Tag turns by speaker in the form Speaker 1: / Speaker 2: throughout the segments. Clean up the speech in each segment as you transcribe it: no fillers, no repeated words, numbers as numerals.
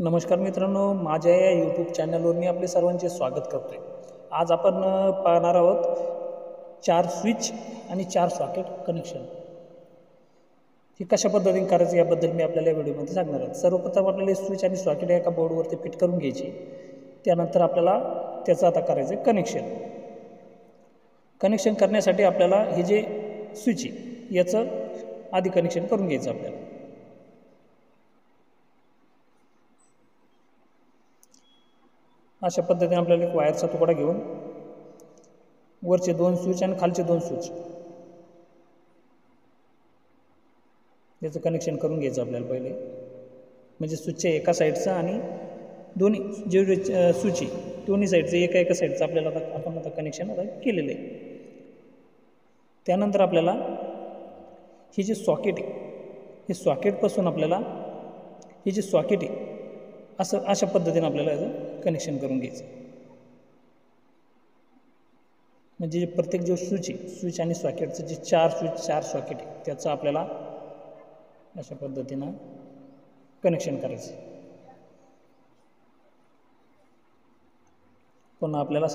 Speaker 1: नमस्कार मित्रांनो, माझ्या या यूट्यूब चॅनलवर मी आपले सर्वांचे स्वागत करतो आहे। आज आपण पाहणार आहोत 4 स्विच आणि 4 सॉकेट कनेक्शन हे कशा पद्धतीने करायचं याबद्दल मी आपल्याला व्हिडिओमध्ये सांगणार आहे। सर्वप्रथम आपल्याला स्विच आणि सॉकेट एका बोर्डवरती फिट करून घ्यायची, त्यानंतर आपल्याला त्याचं आता करायचं कनेक्शन करण्यासाठी आपल्याला हे जे स्विच आहे याचं आधी कनेक्शन करून घ्यायचं आपल्याला। अशा पद्धतीने आपल्याला एक वायरचा तुकडा घेऊन वरचे 2 स्विच आणि खालचे 2 स्विच याचं कनेक्शन करून घ्यायचं आपल्याला पहिले। म्हणजे स्विचच्या एका साईडचा आणि दोन्ही जे स्विच आहे दोन्ही साईडचं एका साईडचं आपल्याला आपण आता कनेक्शन आता केलेलं आहे। त्यानंतर आपल्याला हे जे सॉकेट आहे हे सॉकेटपासून आपल्याला हे जे सॉकेट आहे अशा पद्धतीने आपल्याला याचं कनेक्शन करून घ्यायचं। म्हणजे प्रत्येक जो स्विच आणि सॉकेटचं जे 4 स्विच 4 सॉकेट आहे त्याचं आपल्याला अशा पद्धतीनं कनेक्शन करायचं। पुन्हा आपल्याला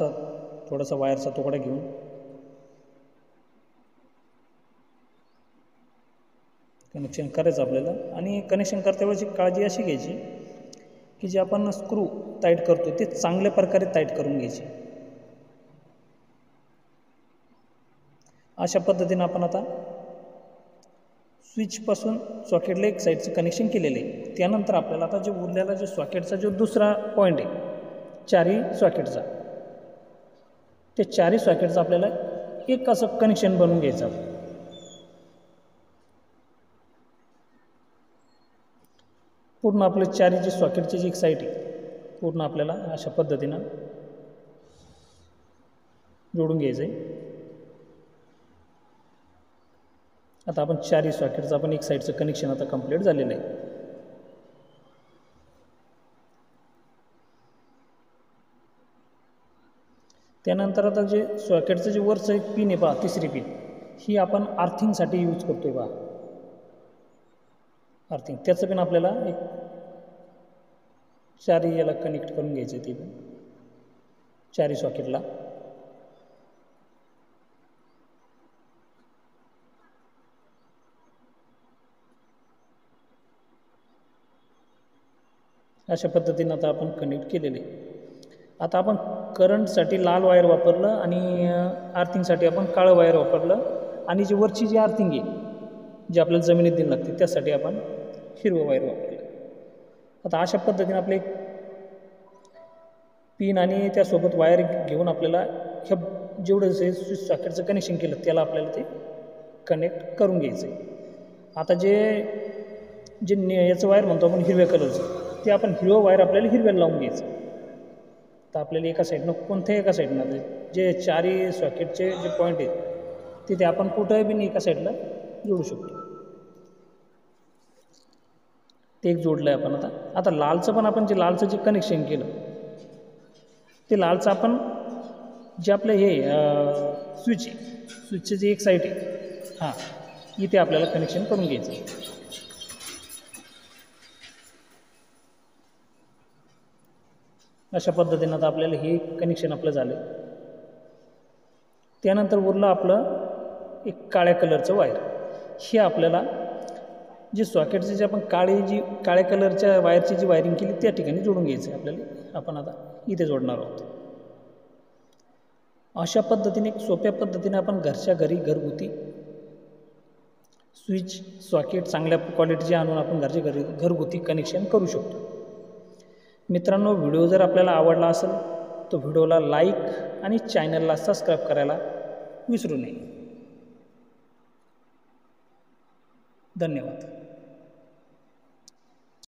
Speaker 1: थोडासा वायरचा तुकडा घेऊन कनेक्शन करायचं आपल्याला। आणि कनेक्शन करतेवेळेची काळजी अशी घ्यायची की जे आपण स्क्रू टाईट करतो ते चांगल्या प्रकारे टाईट करून घ्यायचे। अशा पद्धतीने आपण आता स्विचपासून सॉकेटला एक साईडचं कनेक्शन केलेलं आहे। त्यानंतर आपल्याला आता जे उरलेला जो सॉकेटचा जो दुसरा पॉईंट आहे चारही सॉकेटचा, ते चारही सॉकेटचं आपल्याला एक असं कनेक्शन बनवून घ्यायचं। पूर्ण आपले चारही जे सॉकेटची जी एक साईड आहे पूर्ण आपल्याला अशा पद्धतीनं जोडून घ्यायचं आहे। आता आपण चारही सॉकेटचं आपण एक साईडचं कनेक्शन आता कंप्लीट झालेलं आहे। त्यानंतर आता जे सॉकेटचं जे वरचं एक पिन आहे पहा, तिसरी पिन ही आपण आर्थिंगसाठी यूज करतोय पहा, आर्थिंग त्याचं पण आपल्याला एक चारही याला कनेक्ट करून घ्यायचं ते पण चारही सॉकेटला। अशा पद्धतीने आता आपण कनेक्ट केलेले। आता आपण करंटसाठी लाल वायर वापरलं आणि आर्थिंगसाठी आपण काळं वायर वापरलं आणि जी वरची जी आर्थिंग आहे जी आपल्याला जमिनीत देणं लागते त्यासाठी आपण हिरवं वायर वापरलं। आता अशा पद्धतीने आपले पिन आणि त्यासोबत वायर घेऊन आपल्याला ह्या जेवढं स्विच सॉकेटचं कनेक्शन केलं त्याला आपल्याला ते कनेक्ट करून घ्यायचं आहे। आता जे याचं वायर म्हणतो आपण हिरव्या कलरचं, ते आपण हिरवं वायर आपल्याला हिरव्याला लावून घ्यायचं। तर आपल्याला एका साईडनं कोणत्याही एका साईडनं जे चारही सॉकेटचे जे पॉईंट आहेत तिथे आपण कुठंही बी एका साईडला जोडू शकतो। ते एक जोडलं आहे आपण। आता लालचं पण आपण जे लालचं जे कनेक्शन केलं ते लालचं आपण जे आपलं हे स्विचची जी एक साईड आहे इथे आपल्याला कनेक्शन करून घ्यायचं। अशा पद्धतीनं आता आपल्याला हे कनेक्शन आपलं झालं। त्यानंतर उरलं आपलं एक काळ्या कलरचं वायर। हे आपल्याला जे सॉकेटचे जे आपण काळ्या कलरच्या वायरची जी वायरिंग केली त्या ठिकाणी जोडून घ्यायचं आहे आपल्याला। आपण आता इथे जोडणार आहोत। अशा पद्धतीने एक सोप्या पद्धतीने आपण घरच्या घरी घरगुती स्विच सॉकेट चांगल्या क्वालिटीचे आणून आपण घरच्या घरी घरगुती कनेक्शन करू शकतो। मित्रांनो, व्हिडिओ जर आपल्याला आवडला असेल तर व्हिडिओला लाईक आणि चॅनलला सबस्क्राईब करायला विसरू नये। धन्यवाद।